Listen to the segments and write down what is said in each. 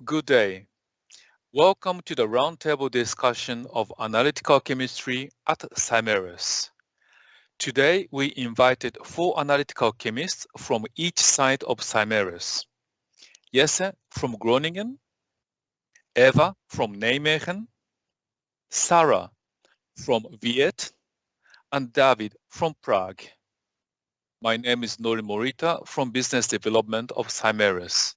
Good day. Welcome to the roundtable discussion of analytical chemistry at Symeres. Today, we invited 4 analytical chemists from each side of Symeres. Jesse from Groningen, Eva from Nijmegen, Sarah from Viet, and David from Prague. My name is Nori Morita from Business Development of Symeres.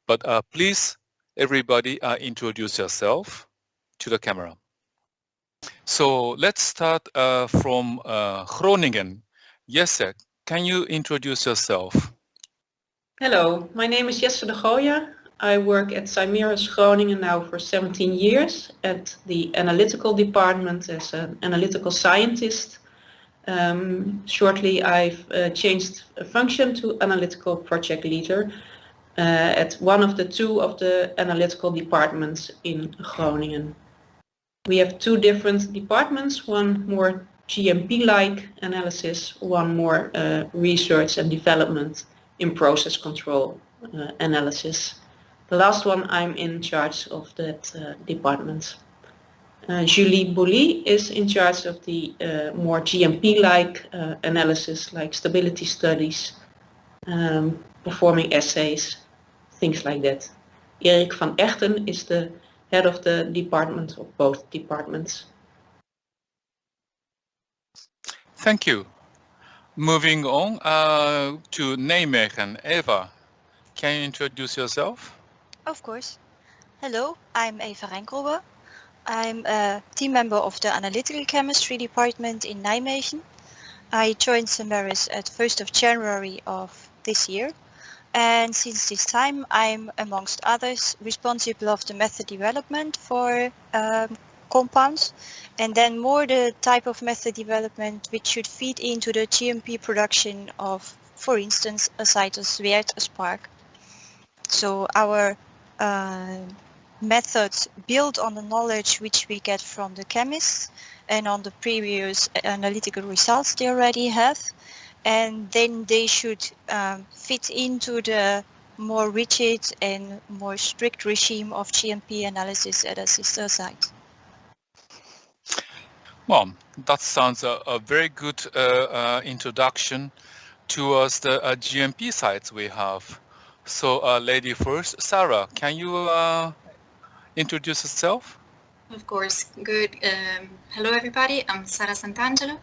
But please, everybody, introduce yourself to the camera. So let's start from Groningen. Jesse, can you introduce yourself? Hello, my name is Jesse de Gooijer. I work at Symeres Groningen now for 17 years at the Analytical department as an analytical scientist. Shortly I've changed function to Analytical project leader at one of the two of the Analytical departments in Groningen. We have two different departments, one more GMP-like analysis, one more research and development in process control analysis. The last one I'm in charge of that department. Julie Bouly is in charge of the more GMP-like analysis like stability studies, performing assays, things like that. Erik van Echten is the head of the department of both departments. Thank you. Moving on to Nijmegen. Eva, can you introduce yourself? Of course. Hello, I'm Eva Renkelbe. I'm a team member of the Analytical Chemistry department in Nijmegen. I joined Symeres at 1st of January of this year. And since this time, I'm, amongst others, responsible of the method development for compounds, and then more the type of method development which should feed into the GMP production of, for instance, a site as Weert as Spark. So our methods build on the knowledge which we get from the chemists and on the previous analytical results they already have. And then they should fit into the more rigid and more strict regime of GMP analysis at a sister site. Well, that sounds a very good introduction towards the GMP sites we have. So lady first, Sarah, can you introduce yourself? Of course. Good. Hello, everybody. I'm Sara Sant'Angelo.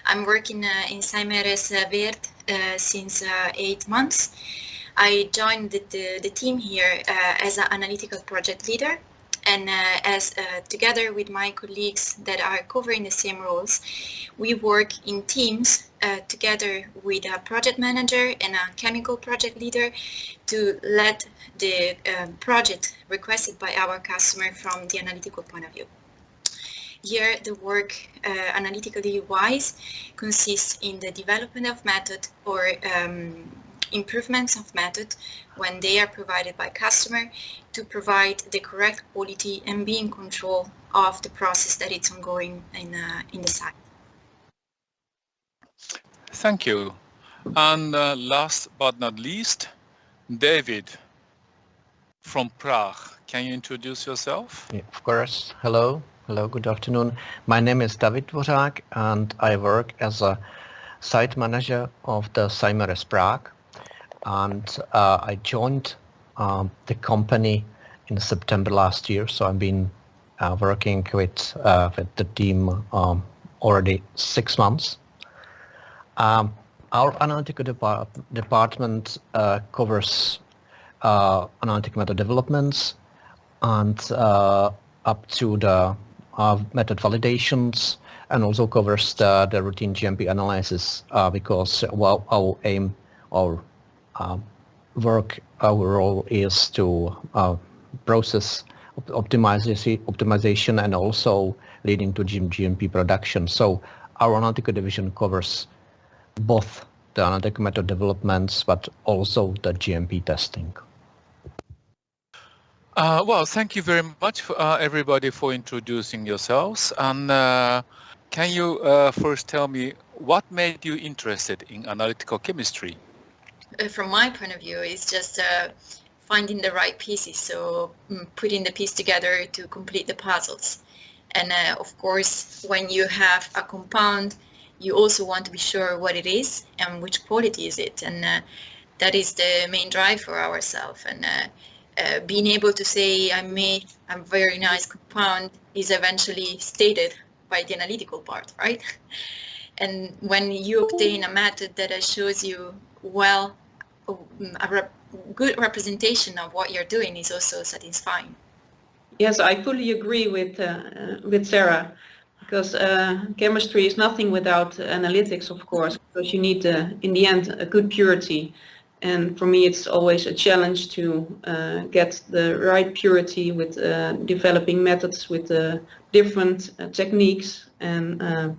I'm working in Symeres Weert since 8 months. I joined the team here as an analytical project leader, and as together with my colleagues that are covering the same roles, we work in teams together with a project manager and a chemical project leader to lead the project requested by our customer from the analytical point of view. Here, the work, analytically wise, consists in the development of method or improvements of method when they are provided by customer to provide the correct quality and be in control of the process that it's ongoing in the site. Thank you. And last but not least, David from Prague. Can you introduce yourself? Yeah, of course. Hello, good afternoon. My name is David Dvořák and I work as a site manager of the Symeres Prague. And I joined the company in September last year, so I've been working with the team already 6 months. Our analytical department covers analytical method developments and up to the method validations, and also covers the routine GMP analysis because our aim, our work, our role is to process optimization and also leading to GMP production. So our analytical division covers both the analytical method developments but also the GMP testing. Well, thank you very much, everybody, for introducing yourselves. And can you first tell me what made you interested in analytical chemistry? From my point of view, it's just finding the right pieces, so putting the piece together to complete the puzzles. And of course, when you have a compound, you also want to be sure what it is and which quality is it, and that is the main drive for ourselves. And being able to say I made a very nice compound is eventually stated by the analytical part, right? And when you obtain a method that shows you well a good representation of what you're doing is also satisfying. Yes, I fully agree with Sarah, because chemistry is nothing without analytics, of course, because you need, in the end, a good purity. And for me, it's always a challenge to get the right purity with developing methods with different techniques. And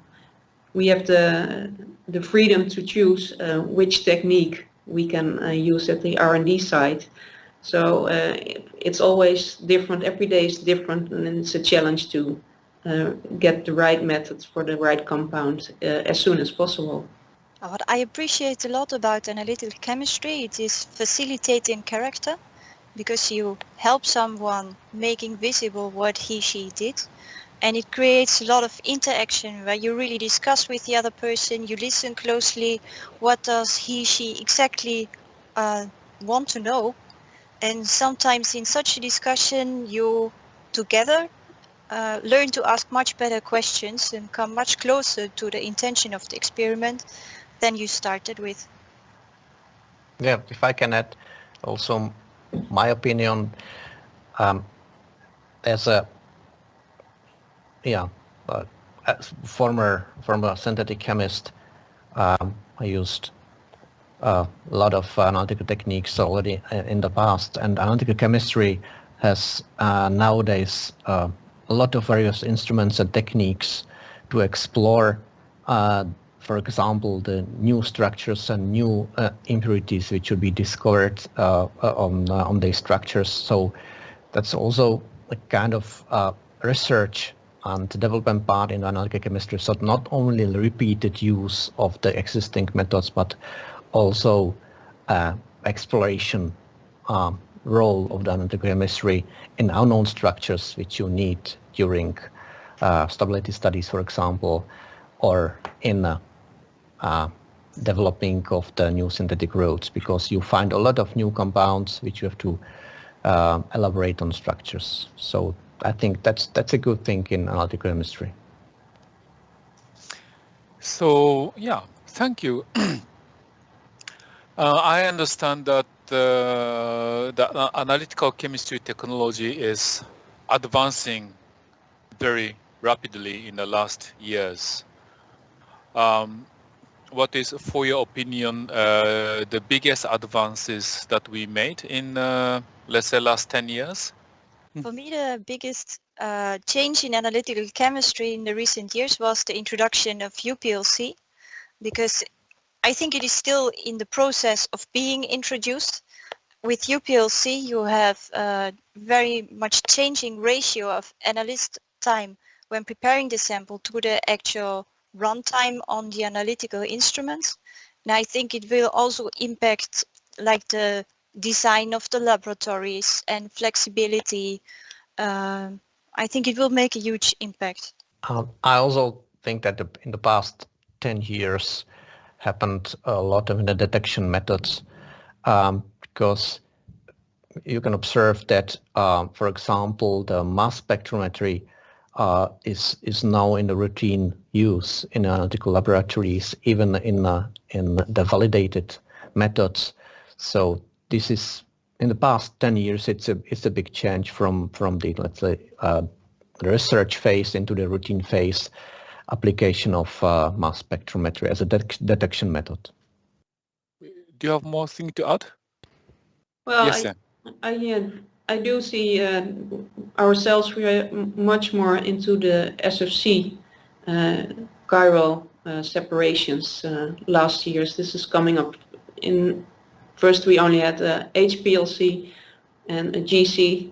we have the freedom to choose which technique we can use at the R&D side. So it's always different. Every day is different, and it's a challenge to get the right methods for the right compound as soon as possible. What I appreciate a lot about analytical chemistry, it is facilitating character, because you help someone making visible what he/she did, and it creates a lot of interaction where you really discuss with the other person, you listen closely, what does he/she exactly want to know, and sometimes in such a discussion you together learn to ask much better questions and come much closer to the intention of the experiment than you started with. Yeah, if I can add also my opinion, as a former synthetic chemist, I used a lot of analytical techniques already in the past, and analytical chemistry has nowadays a lot of various instruments and techniques to explore, for example, the new structures and new impurities which should be discovered on these structures. So that's also a kind of research and development part in analytical chemistry. So not only the repeated use of the existing methods, but also exploration role of the analytical chemistry in unknown structures which you need during stability studies, for example, or in developing of the new synthetic routes, because you find a lot of new compounds which you have to elaborate on structures. So I think that's a good thing in analytical chemistry. So yeah, thank you. I understand that the analytical chemistry technology is advancing very rapidly in the last years. What is, for your opinion, the biggest advances that we made in, let's say, last 10 years? For me, the biggest change in analytical chemistry in the recent years was the introduction of UPLC, because I think it is still in the process of being introduced. With UPLC, you have a very much changing ratio of analyst time when preparing the sample to the actual runtime on the analytical instruments. And I think it will also impact like the design of the laboratories and flexibility. I think it will make a huge impact. I also think that in the past 10 years happened a lot of the detection methods, because you can observe that, for example, the mass spectrometry is now in the routine use in analytical laboratories, even in the validated methods. So this is, in the past 10 years, it's a big change from the, let's say, the research phase into the routine phase application of mass spectrometry as a detection method. Do you have more thing to add? Well, Yes, I do see ourselves, we are much more into the SFC chiral separations last years. This is coming up. In first we only had HPLC and a GC,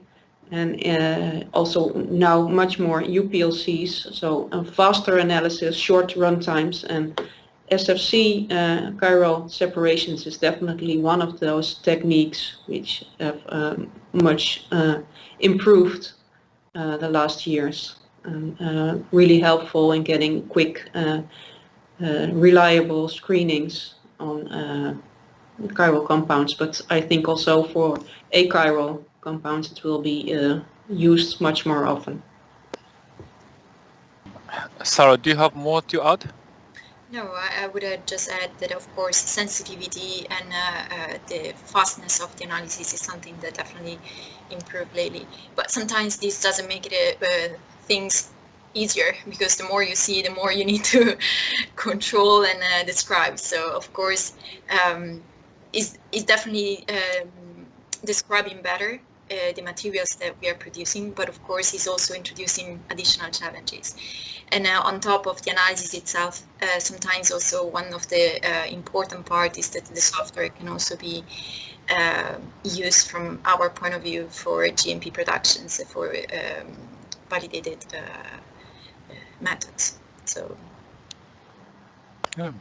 and also now much more UPLCs, so faster analysis, short run times, and SFC chiral separations is definitely one of those techniques which have much improved the last years, and really helpful in getting quick, reliable screenings on chiral compounds. But I think also for achiral compounds it will be used much more often. Sarah, do you have more to add? No, I would just add that, of course, sensitivity and the fastness of the analysis is something that definitely improved lately. But sometimes this doesn't make it things easier, because the more you see, the more you need to control and describe. So, of course, it's definitely describing better the materials that we are producing, but of course it's also introducing additional challenges. And on top of the analysis itself, sometimes also one of the important part is that the software can also be used from our point of view for GMP productions, for validated methods. So. Yeah.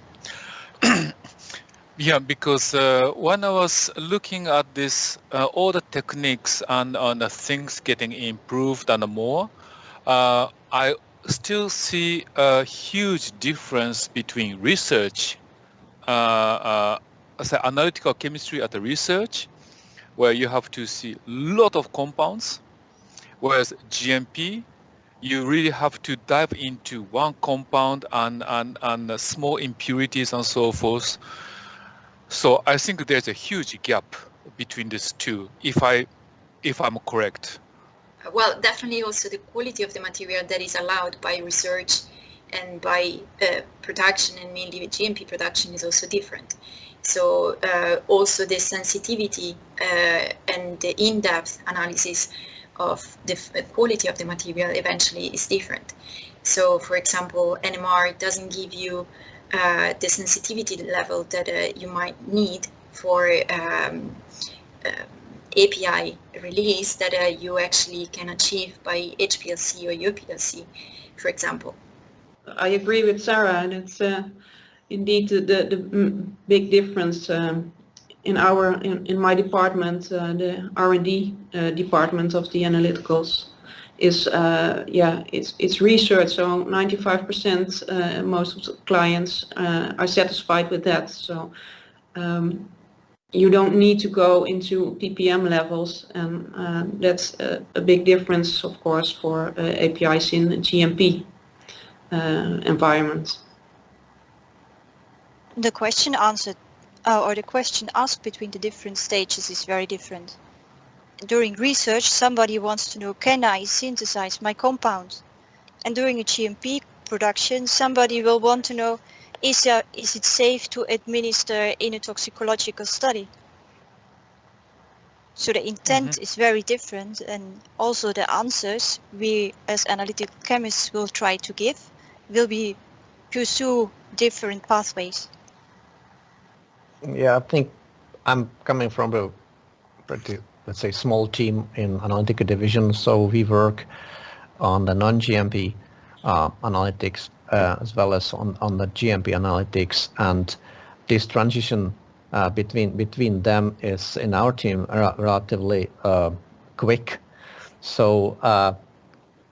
Yeah, because when I was looking at this, all the techniques and the things getting improved and more, I still see a huge difference between research, say analytical chemistry at the research, where you have to see a lot of compounds, whereas GMP, you really have to dive into one compound and small impurities and so forth. So I think there's a huge gap between these two, if I'm correct. Well, definitely also the quality of the material that is allowed by research and by production, and mainly GMP production, is also different. So also the sensitivity and the in-depth analysis of the quality of the material eventually is different. So, for example, NMR doesn't give you the sensitivity level that you might need for API release that you actually can achieve by HPLC or UPLC, for example. I agree with Sarah, and it's indeed the big difference in my department, the R&D department of the analyticals, is it's research. So 95% most of the clients are satisfied with that. So you don't need to go into ppm levels, and that's a big difference, of course, for APIs in GMP environments. The question answered, or the question asked between the different stages is very different. During research, somebody wants to know, can I synthesize my compound? And during a GMP production, somebody will want to know, is it safe to administer in a toxicological study? So the intent is very different, and also the answers we as analytical chemists will try to give will be pursue different pathways. Yeah, I think I'm coming from a pretty, let's say, small team in analytical division, so we work on the non-GMP analytics as well as on the GMP analytics, and this transition between them is in our team relatively quick. So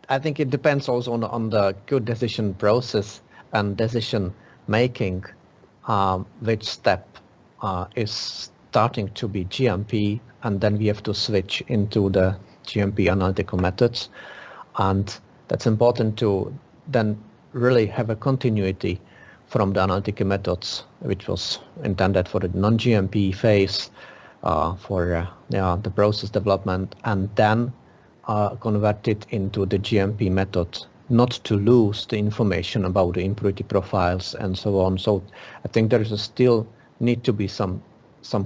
I think it depends also on the good decision process and decision making, which step is starting to be GMP, and then we have to switch into the GMP analytical methods. And that's important to then really have a continuity from the analytical methods, which was intended for the non-GMP phase, for the process development, and then convert it into the GMP method, not to lose the information about the impurity profiles and so on. So I think there is still need to be some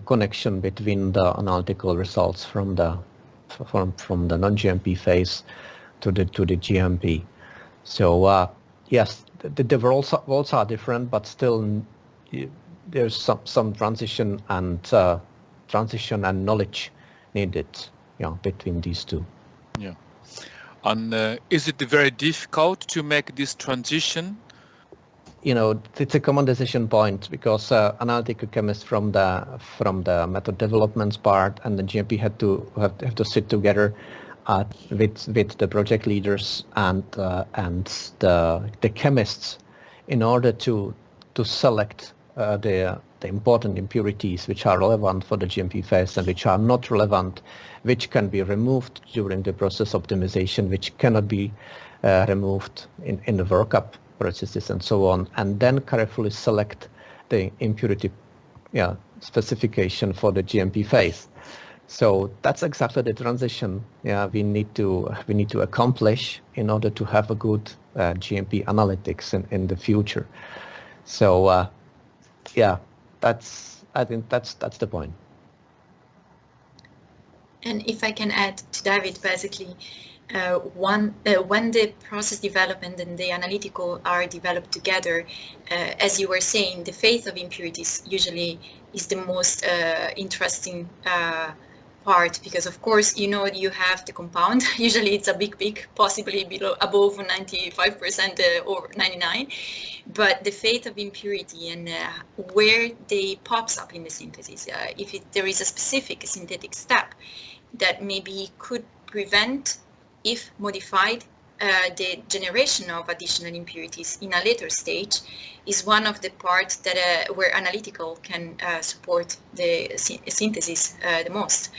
connection between the analytical results from the non-GMP phase to the GMP. So yes, the roles are different, but still there's some transition and knowledge needed, between these two. Yeah. And is it very difficult to make this transition? it's a common decision point because analytical chemists from the method development part and the GMP have to sit together with the project leaders and the chemists in order to select the important impurities which are relevant for the GMP phase and which are not relevant, which can be removed during the process optimization, which cannot be removed in the workup processes and so on, and then carefully select the impurity specification for the GMP phase. So that's exactly the transition we need to accomplish in order to have a good GMP analytics in the future. So I think that's the point. And if I can add to David, basically, when the process development and the analytical are developed together, as you were saying, the phase of impurities usually is the most interesting part, because of course you have the compound. Usually it's a big, possibly above 95% or 99, but the phase of impurity and where they pops up in the synthesis, if there is a specific synthetic step that maybe could prevent, if modified, the generation of additional impurities in a later stage, is one of the parts that where analytical can support the synthesis the most.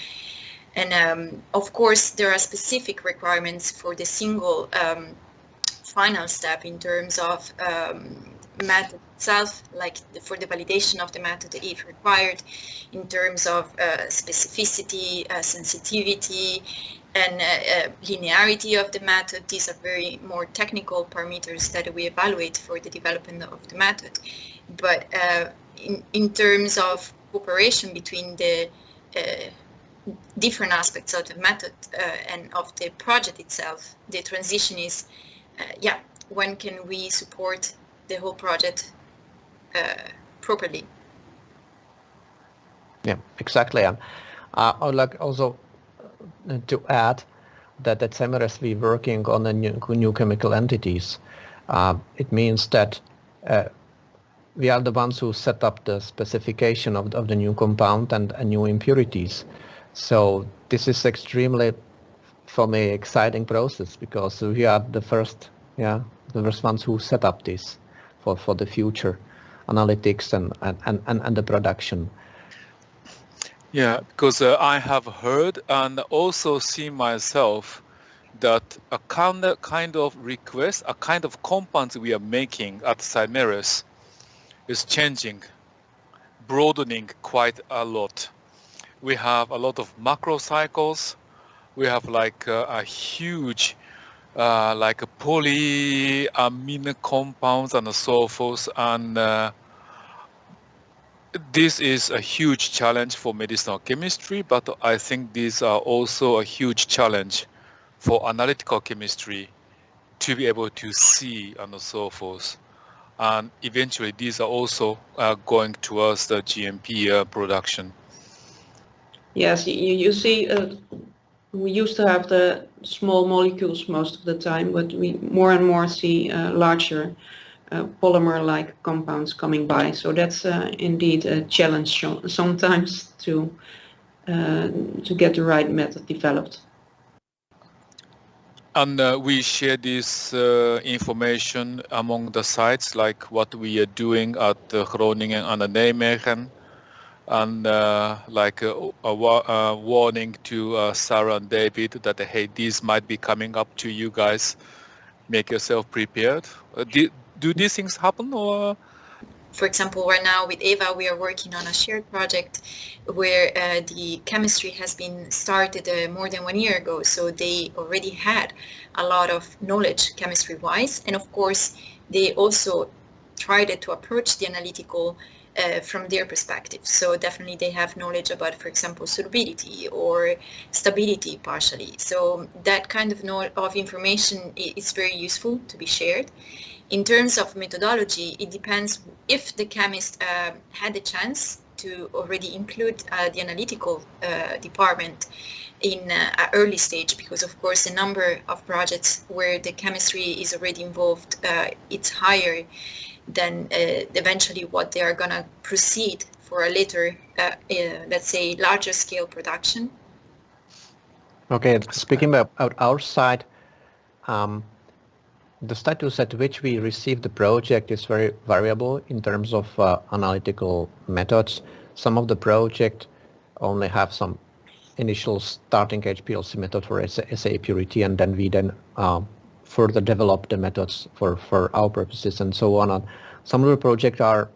And of course, there are specific requirements for the single final step in terms of method itself, like for the validation of the method if required, in terms of specificity, sensitivity, and linearity of the method. These are very more technical parameters that we evaluate for the development of the method. But in terms of cooperation between the different aspects of the method and of the project itself, the transition is, when can we support the whole project properly? Yeah, exactly. I would like also to add that at Symeres we're working on a new chemical entities. It means that we are the ones who set up the specification of the new compound and new impurities. So this is extremely, for me, exciting process, because we are the first ones who set up this for the future analytics and the production. Yeah, because I have heard and also seen myself that a kind of request, a kind of compounds we are making at Symeres is changing, broadening quite a lot. We have a lot of macro cycles. We have like a huge like polyamine compounds and so forth, and this is a huge challenge for medicinal chemistry, but I think these are also a huge challenge for analytical chemistry to be able to see and so forth. And eventually these are also going towards the GMP production. Yes, you see, we used to have the small molecules most of the time, but we more and more see larger polymer-like compounds coming by. So that's indeed a challenge sometimes to get the right method developed. And we share this information among the sites, like what we are doing at Groningen and Nijmegen, and like a warning to Sarah and David that, hey, these might be coming up to you guys. Make yourself prepared. Do these things happen, or? For example, right now with Eva, we are working on a shared project where the chemistry has been started more than 1 year ago. So they already had a lot of knowledge chemistry-wise. And of course, they also tried to approach the analytical from their perspective. So definitely they have knowledge about, for example, solubility or stability partially. So that kind of information is very useful to be shared. In terms of methodology, it depends if the chemist had the chance to already include the analytical department in an early stage, because of course the number of projects where the chemistry is already involved, it's higher than eventually what they are going to proceed for a later, let's say, larger scale production. Okay, speaking about our side, the status at which we receive the project is very variable in terms of analytical methods. Some of the project only have some initial starting HPLC method for assay purity, and then we further develop the methods for our purposes and so on. And some of the projects are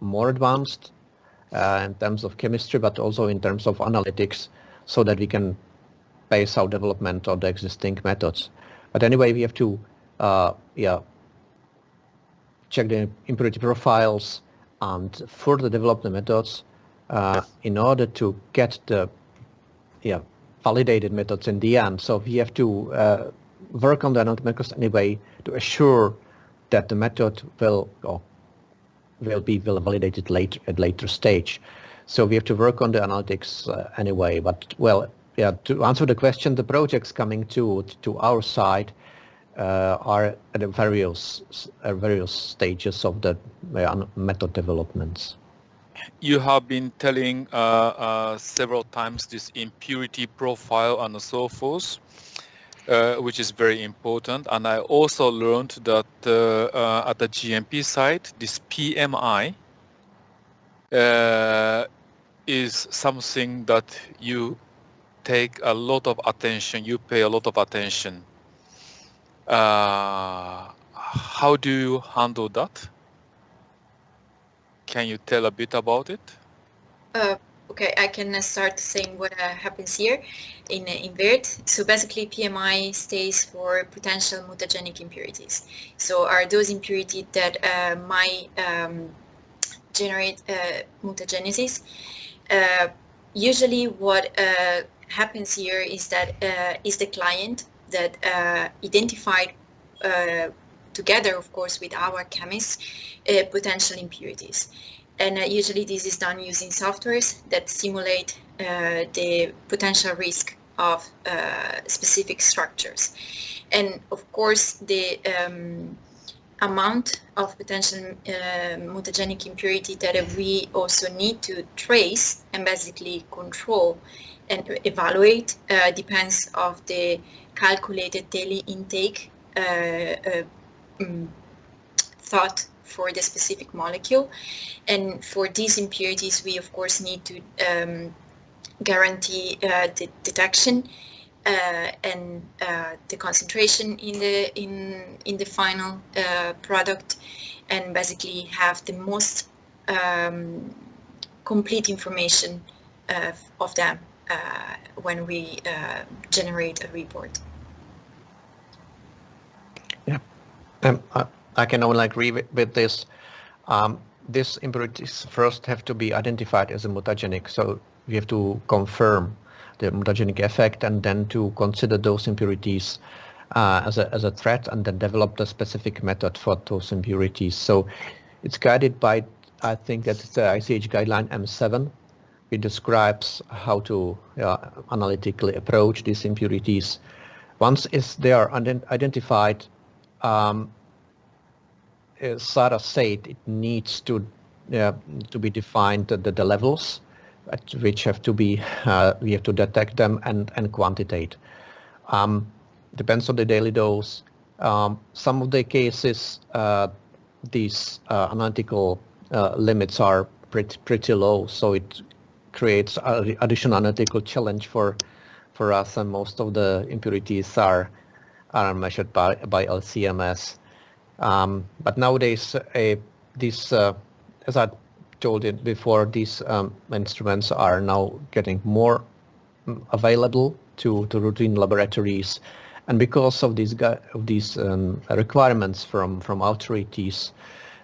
more advanced in terms of chemistry, but also in terms of analytics, so that we can base our development on the existing methods. But anyway, we have to check the impurity profiles and further develop the methods in order to get the validated methods in the end. So we have to work on the analytical methods anyway to assure that the method will be validated at later stage. So we have to work on the analytics anyway. But to answer the question, the projects coming to our side are at various stages of the method developments. You have been telling several times this impurity profile and so forth, which is very important. And I also learned that at the GMP side, this PMI is something that you take a lot of attention, you pay a lot of attention. How do you handle that? Can you tell a bit about it? Okay, I can start saying what happens here in VERT. So basically PMI stays for potential mutagenic impurities. So are those impurities that might generate mutagenesis. Usually what happens here is that is the client that identified together, of course, with our chemists, potential impurities. And usually this is done using softwares that simulate the potential risk of specific structures. And of course, the amount of potential mutagenic impurity that we also need to trace and basically control and evaluate depends of the calculated daily intake thought for the specific molecule. And for these impurities, we of course need to guarantee the detection and the concentration in the final product, and basically have the most complete information of them when we generate a report. Yeah, I can only agree with this. These impurities first have to be identified as a mutagenic, so we have to confirm the mutagenic effect and then to consider those impurities as a threat, and then develop the specific method for those impurities. So it's guided by, I think that's the ICH guideline M7. It describes how to analytically approach these impurities. Once they are identified, Sarah said it needs to be defined the levels at which have to be we have to detect them and quantitate. Depends on the daily dose. Some of the cases these analytical limits are pretty low, so it creates additional analytical challenge for us, and most of the impurities are measured by LCMS. But nowadays, as I told you before, these instruments are now getting more available to routine laboratories, and because of these requirements from authorities,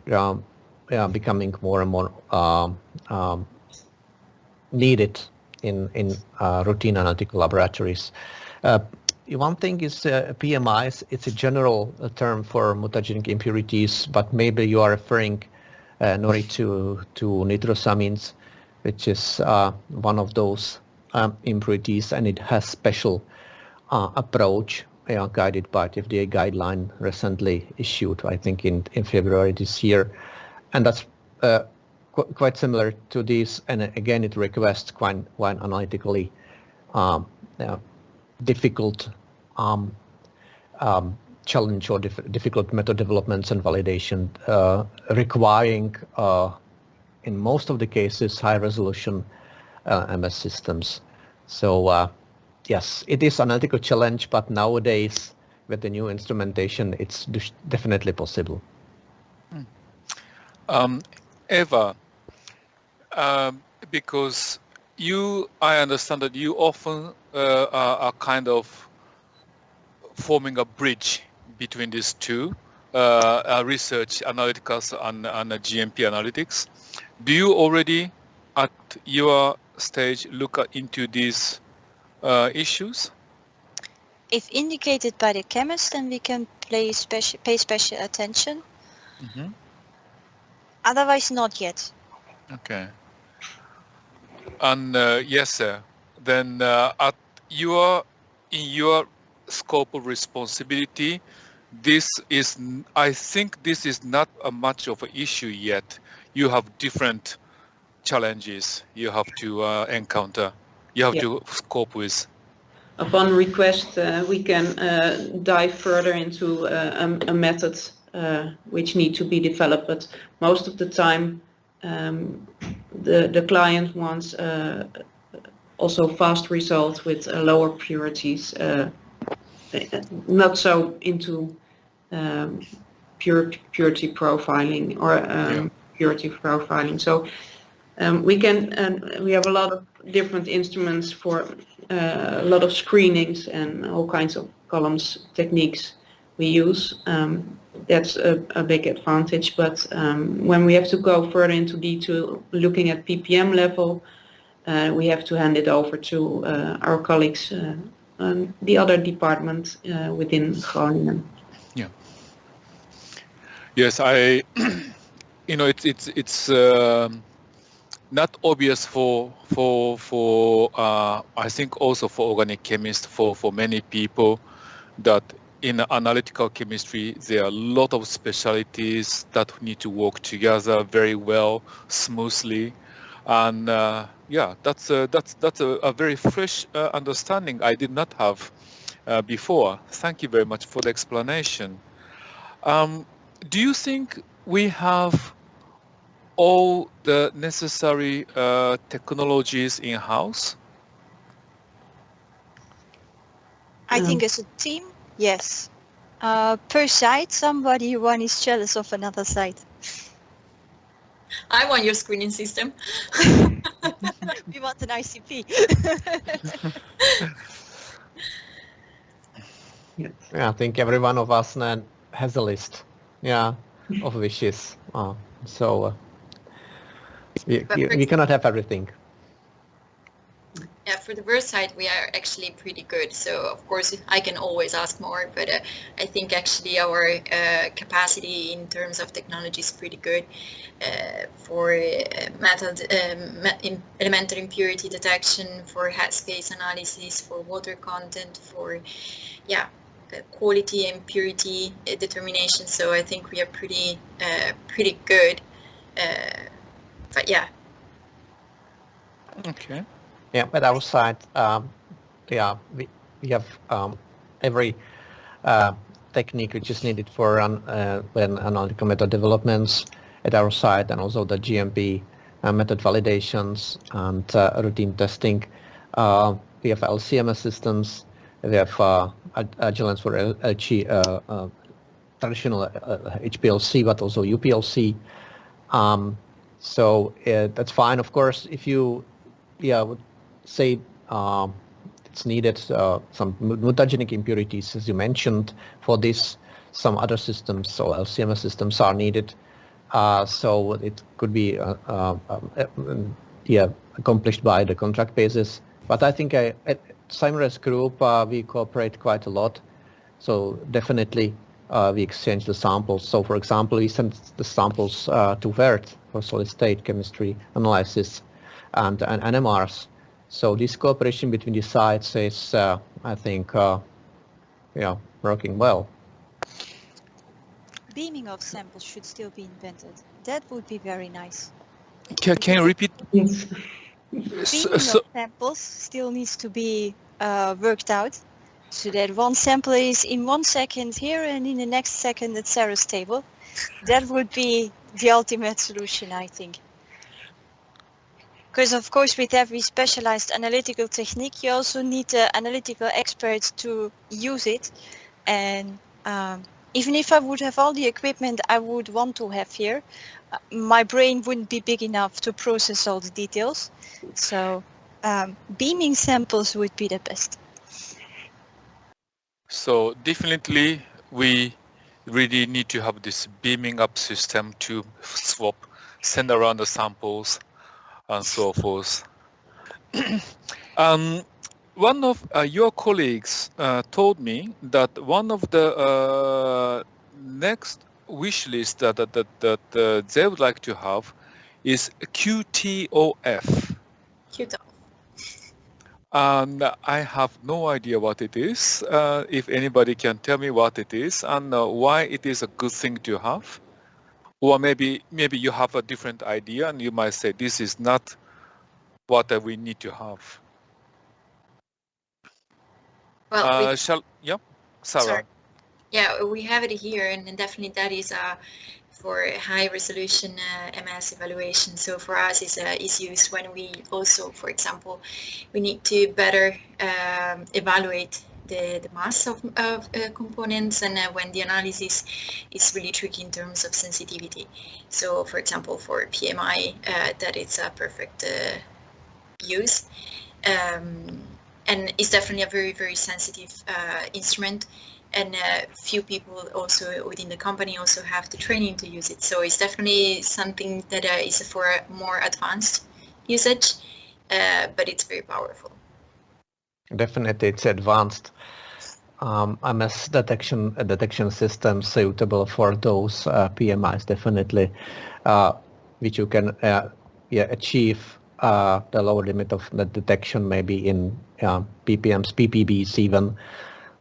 they are becoming more and more needed in routine analytical laboratories. One thing is PMIs. It's a general term for mutagenic impurities, but maybe you are referring, Nori, to nitrosamines. which is one of those impurities, and it has special approach guided by the FDA guideline recently issued, I think in February this year. And that's quite similar to this, and again it requests quite analytically difficult challenge or difficult method developments and validation, requiring in most of the cases high resolution MS systems. So yes, it is an analytical challenge, but nowadays with the new instrumentation, it's definitely possible. Eva, because I understand that you often are kind of forming a bridge between these two, research analyticals and GMP analytics. Do you already at your stage look into these issues? If indicated by the chemist, then we can pay special attention. Mm-hmm. Otherwise, not yet. Okay. And yes, sir. Then in your scope of responsibility, I think this is not much of an issue yet. You have different challenges you have to encounter. You have to cope with. Upon request, we can dive further into a method which need to be developed, but most of the time the client wants also fast results with lower purities, not so into purity profiling or purity profiling. So we have a lot of different instruments for a lot of screenings and all kinds of columns techniques we use. That's a big advantage, but when we have to go further into detail, looking at ppm level, we have to hand it over to our colleagues the other department within Groningen. Yeah. Yes, it's not obvious for I think also for organic chemists, for many people, that in analytical chemistry there are a lot of specialties that need to work together very well, smoothly, and that's a very fresh understanding I did not have before. Thank you very much for the explanation. Do you think we have all the necessary technologies in-house? I think as a team, yes. Per site, one is jealous of another site. I want your screening system. We want an ICP. Yeah, I think every one of us then has a list, of wishes. So we cannot have everything. Yeah, for the birth side, we are actually pretty good. So of course, I can always ask more, but I think actually our capacity in terms of technology is pretty good for elemental impurity detection, for headspace analysis, for water content, for quality and purity determination. So I think we are pretty good. But yeah. Okay. Yeah, at our side, we have every technique which is needed for when analytical method developments at our side, and also the GMP method validations and routine testing. We have LCMS systems. We have Agilence for LG, traditional HPLC, but also UPLC. So that's fine. Of course, if you would say it's needed some mutagenic impurities, as you mentioned, for this, some other systems, so LCMS systems are needed. So it could be accomplished by the contract basis. But I think at Symeres Group, we cooperate quite a lot. So definitely we exchange the samples. So for example, we send the samples to VERT for solid state chemistry analysis. and NMRs. So this cooperation between the sites is, I think, working well. Beaming of samples should still be invented. That would be very nice. Can you repeat? Yes. So, Beaming of samples still needs to be worked out, so that one sample is in 1 second here and in the next second at Sarah's table. That would be the ultimate solution, I think. Because of course with every specialized analytical technique you also need the analytical experts to use it, and even if I would have all the equipment I would want to have here, my brain wouldn't be big enough to process all the details. So beaming samples would be the best. so definitely we really need to have this beaming up system to send around the samples and so forth. One of your colleagues told me that one of the next wish list that they would like to have is QTOF. QTOF. And I have no idea what it is. If anybody can tell me what it is and why it is a good thing to have, or maybe you have a different idea and you might say this is not what we need to have. Well, Sarah. sorry. Yeah, we have it here, and definitely that is for high resolution MS evaluation. So for us is used when we also, for example, we need to better evaluate the mass of components, and when the analysis is really tricky in terms of sensitivity. So for example, for PMI, that it's a perfect use. And it's definitely a very, very sensitive instrument, and few people also within the company also have the training to use it. So it's definitely something that is for more advanced usage, but it's very powerful. Definitely, it's advanced MS detection system suitable for those PMIs. Definitely, which you can achieve the lower limit of the detection maybe in ppms, ppbs even.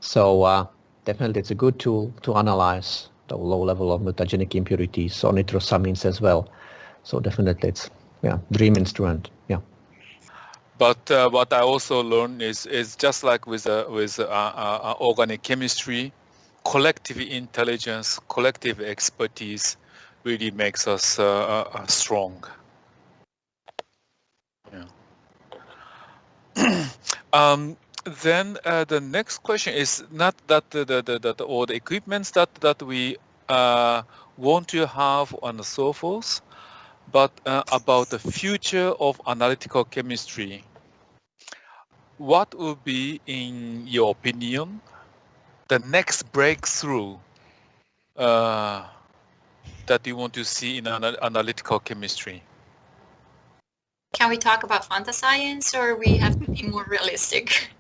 So definitely it's a good tool to analyze the low level of mutagenic impurities or nitrosamines as well. So definitely it's dream instrument. Yeah. But what I also learned is just like with organic chemistry, collective intelligence, collective expertise really makes us strong. Yeah. Then the next question is not that all the equipments that we want to have and so forth, but about the future of analytical chemistry. What would be, in your opinion, the next breakthrough that you want to see in analytical chemistry? Can we talk about fantascience, or we have to be more realistic?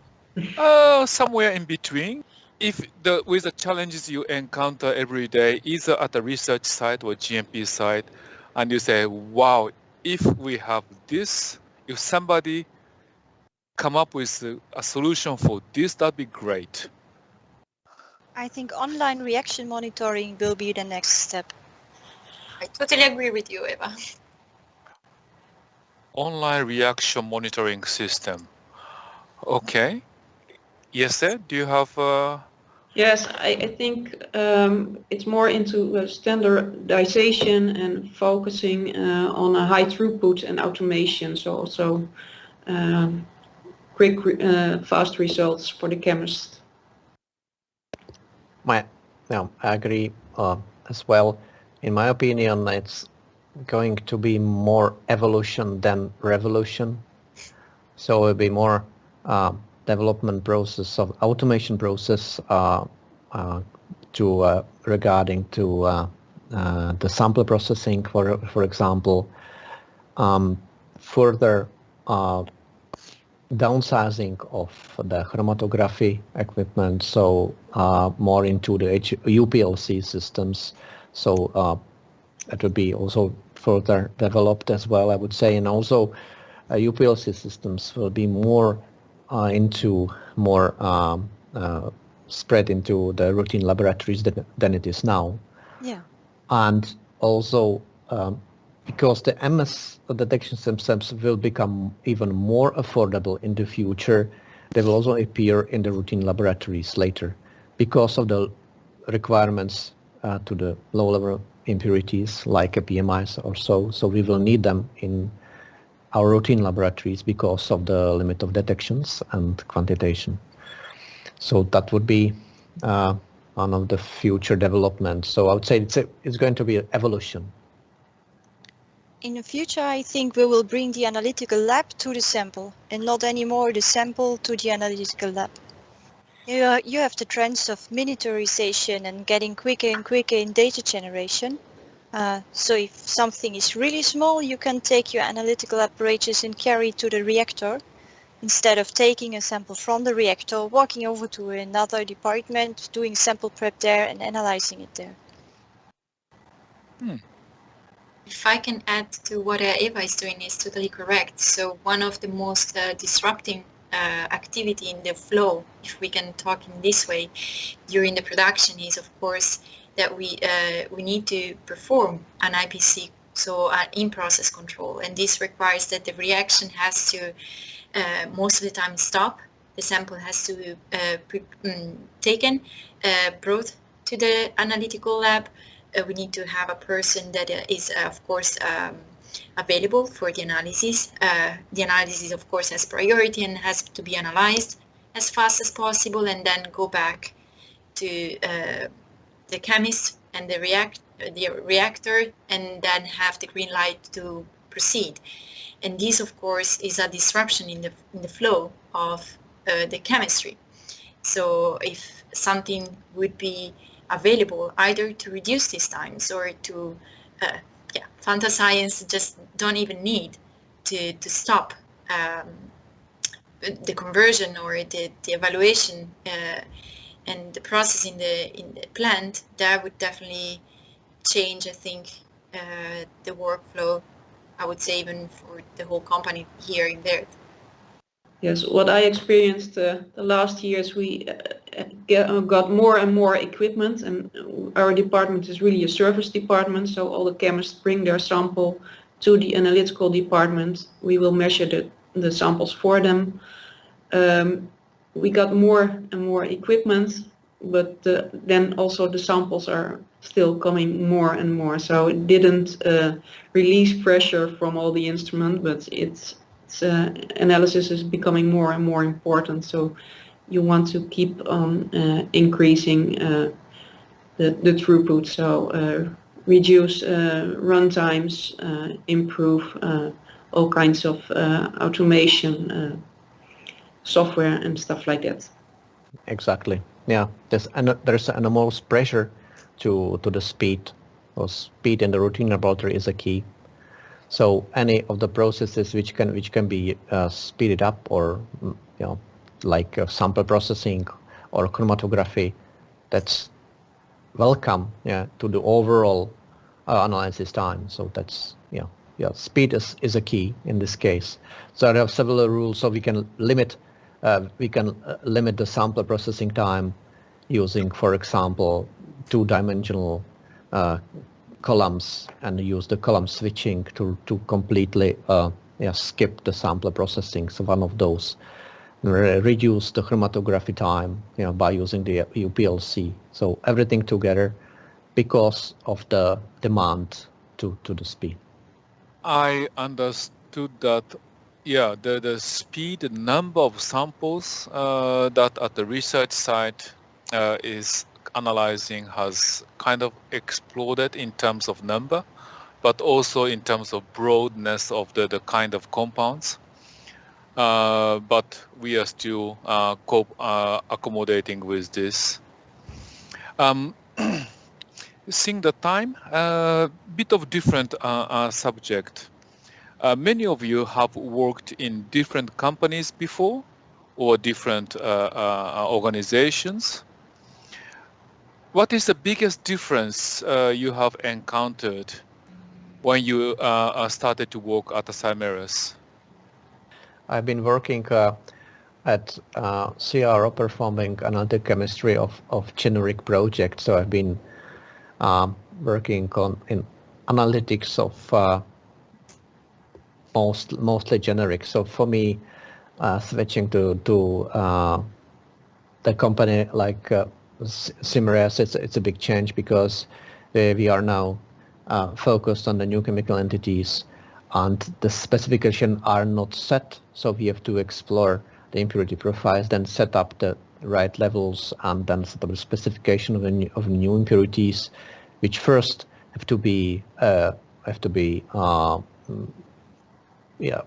Somewhere in between. If with the challenges you encounter every day, either at the research site or GMP site, and you say, wow, if we have this, if somebody come up with a solution for this, that'd be great. I think online reaction monitoring will be the next step. I totally agree with you, Eva. Online reaction monitoring system. Okay. Yes, sir. Do you have? Yes, I think it's more into standardization and focusing on a high throughput and automation. So also quick, fast results for the chemist. I agree as well. In my opinion, it's going to be more evolution than revolution. So it'll be more development process of automation process regarding to the sample processing, for example, further downsizing of the chromatography equipment, so more into the UPLC systems. So that would be also further developed as well, I would say, and also UPLC systems will be more spread into the routine laboratories than it is now. Yeah. And also because the MS detections themselves will become even more affordable in the future, they will also appear in the routine laboratories later because of the requirements to the low-level impurities like a PMIs or so. So we will need them in our routine laboratories because of the limit of detections and quantitation. So that would be one of the future developments. So I would say it's going to be an evolution. In the future, I think we will bring the analytical lab to the sample and not anymore the sample to the analytical lab. You have the trends of miniaturization and getting quicker and quicker in data generation. So if something is really small, you can take your analytical apparatus and carry it to the reactor instead of taking a sample from the reactor, walking over to another department, doing sample prep there and analyzing it there. If I can add to what Eva is doing, is totally correct. So one of the most disrupting activity in the flow, if we can talk in this way, during the production is of course that we need to perform an IPC, so in-process control, and this requires that the reaction has to most of the time stop. The sample has to taken, brought to the analytical lab. We need to have a person that is, of course, available for the analysis. The analysis, of course, has priority and has to be analyzed as fast as possible, and then go back to the chemist and the reactor, and then have the green light to proceed. And this, of course, is a disruption in the flow of the chemistry. So if something would be available either to reduce these times or to fantascience just don't even need to stop the conversion or the evaluation and the process in the plant, that would definitely change, I think, the workflow, I would say, even for the whole company here in Weert. Yes, what I experienced the last years, we got more and more equipment, and our department is really a service department, so all the chemists bring their sample to the analytical department. We will measure the samples for them. We got more and more equipment, but then also the samples are still coming more and more, so it didn't release pressure from all the instrument, but analysis is becoming more and more important, so you want to keep on increasing the throughput, so reduce run times, improve all kinds of automation, software and stuff like that. Exactly. Yeah, there's enormous pressure to the speed. Or speed in the routine laboratory is a key. So any of the processes which can be speeded up, or like sample processing or chromatography, that's welcome, to the overall analysis time. So that's speed is a key in this case. So there are several rules, so we can limit the sample processing time using, for example, two-dimensional columns, and use the column switching to completely skip the sample processing. So one of those, reduce the chromatography time by using the UPLC. So everything together because of the demand to the speed. I understood that, the speed, the number of samples that at the research site is analyzing has kind of exploded in terms of number, but also in terms of broadness of the kind of compounds. But we are still accommodating with this. Seeing the time, bit of different subject. Many of you have worked in different companies before, or different organizations. What is the biggest difference you have encountered when you started to work at the Symeres? I've been working at CRO performing analytical chemistry of generic projects. So I've been working in analytics of mostly generic. So for me, switching to the company like Symeres, it's a big change because we are now focused on the new chemical entities, and the specifications are not set. So we have to explore the impurity profiles, then set up the right levels, and then set up the specification of new impurities, which first have to be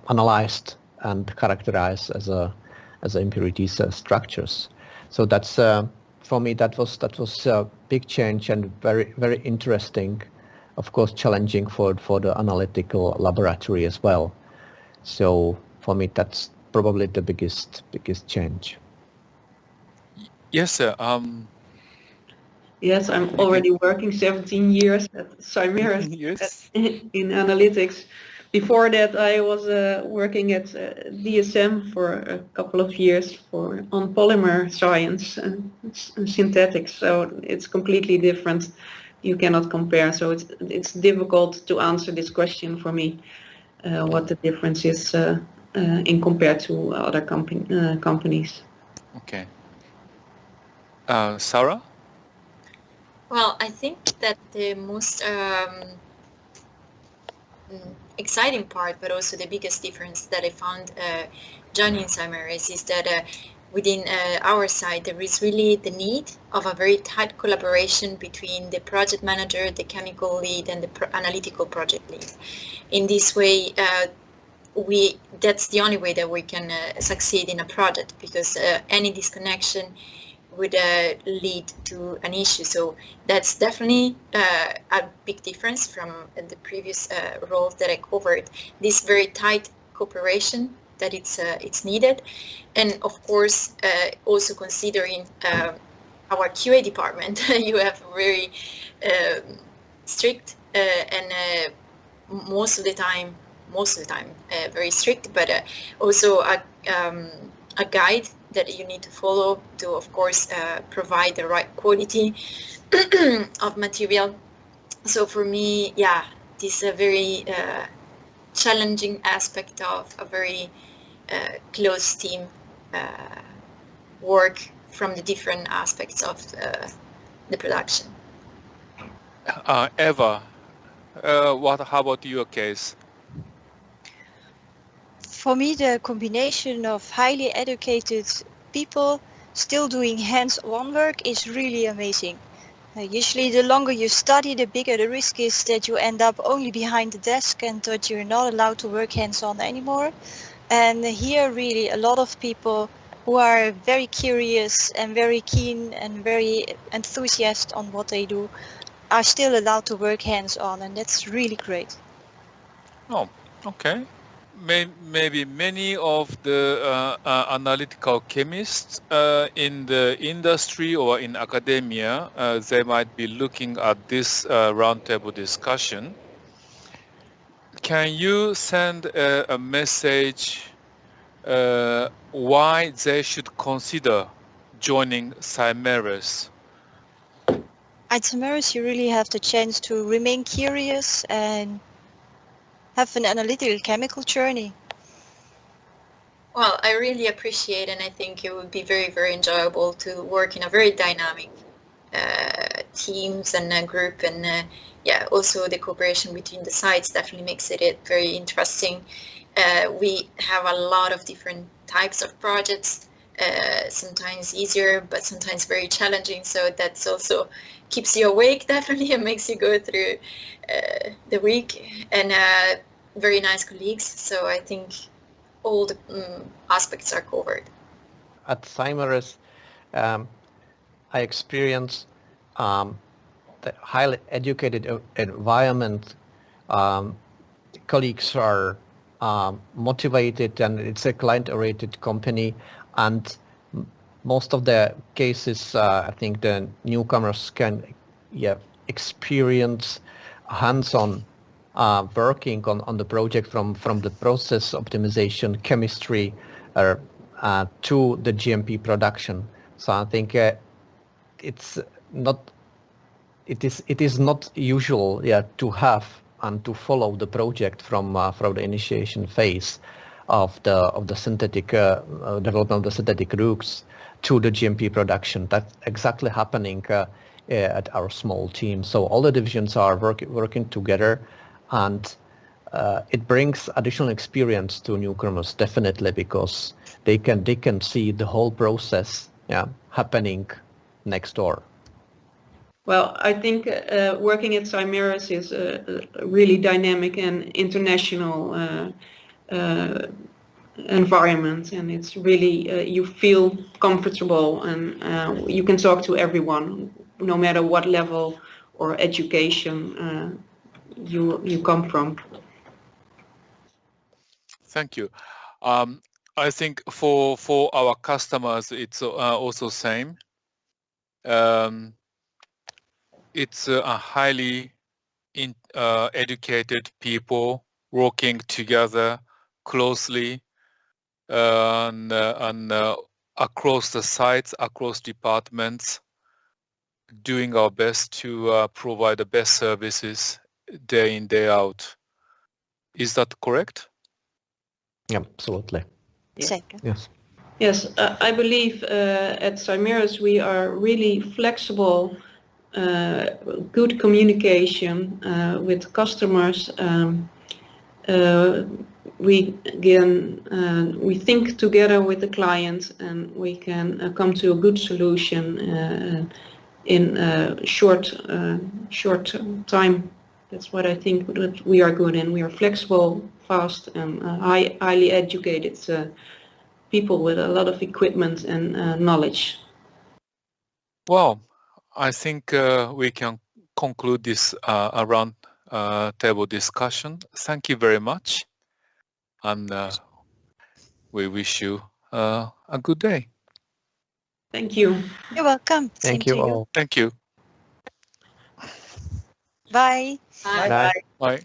analyzed and characterized as impurities structures. So that's for me that was a big change and very interesting, of course challenging for the analytical laboratory as well. So for me that's probably the biggest change. Yes, sir. Yes, I'm already working 17 years at Symeres Yes. in analytics. Before that, I was working at DSM for a couple of years on polymer science and synthetics. So it's completely different. You cannot compare. So it's difficult to answer this question for me. What the difference is in compared to other companies. Okay. Sarah? Well, I think that the most exciting part, but also the biggest difference that I found joining Symeres is that within our side, there is really the need of a very tight collaboration between the project manager, the chemical lead, and the analytical project lead. In this way, that's the only way that we can succeed in a project, because any disconnection would lead to an issue. So that's definitely a big difference from the previous roles that I covered. This very tight cooperation that it's needed, and of course also considering our QA department, you have very strict and most of the time very strict, but also a guide that you need to follow to, of course, provide the right quality of material. So for me, yeah, this is a very challenging aspect of a very close team work from the different aspects of the production. Eva, how about your case? For me, the combination of highly educated people still doing hands-on work is really amazing. Usually the longer you study, the bigger the risk is that you end up only behind the desk and that you're not allowed to work hands-on anymore. And here really a lot of people who are very curious and very keen and very enthusiastic on what they do are still allowed to work hands-on, and that's really great. Oh, okay. Maybe many of the analytical chemists in the industry or in academia, they might be looking at this roundtable discussion. Can you send a message why they should consider joining Symeres? At Symeres, you really have the chance to remain curious and have an analytical chemical journey. Well, I really appreciate, and I think it would be very, very enjoyable to work in a very dynamic teams and group, and yeah, also the cooperation between the sites definitely makes it very interesting. We have a lot of different types of projects, sometimes easier, but sometimes very challenging. So that's also keeps you awake definitely and makes you go through the week, and very nice colleagues. So I think all the aspects are covered. At Symeres, I experienced the highly educated environment. Colleagues are motivated, and it's a client-oriented company, and most of the cases I think the newcomers can experience hands-on working on the project from the process optimization, chemistry, to the GMP production. So I think it is not usual, to have and to follow the project from the initiation phase of the synthetic development of the synthetic routes to the GMP production. That's exactly happening at our small team. So all the divisions are working together, and it brings additional experience to newcomers, definitely, because they can see the whole process happening next door. Well, I think working at Symeres is a really dynamic and international environment, and it's really you feel comfortable, and you can talk to everyone, no matter what level or education you come from. Thank you. I think for our customers, it's also same. It's a highly educated people working together closely and across the sites, across departments, doing our best to provide the best services day in, day out. Is that correct? Yeah, absolutely. Second. Yes. Yes, I believe at Symeres we are really flexible, good communication with customers. We think together with the client, and we can come to a good solution in a short time. That's what I think that we are good in. We are flexible, fast, and highly educated people with a lot of equipment and knowledge. Well, I think we can conclude this around table discussion. Thank you very much, and we wish you a good day. Thank you. You're welcome. Thank Same you to you. all. Thank you. Bye. Bye. Bye. Bye.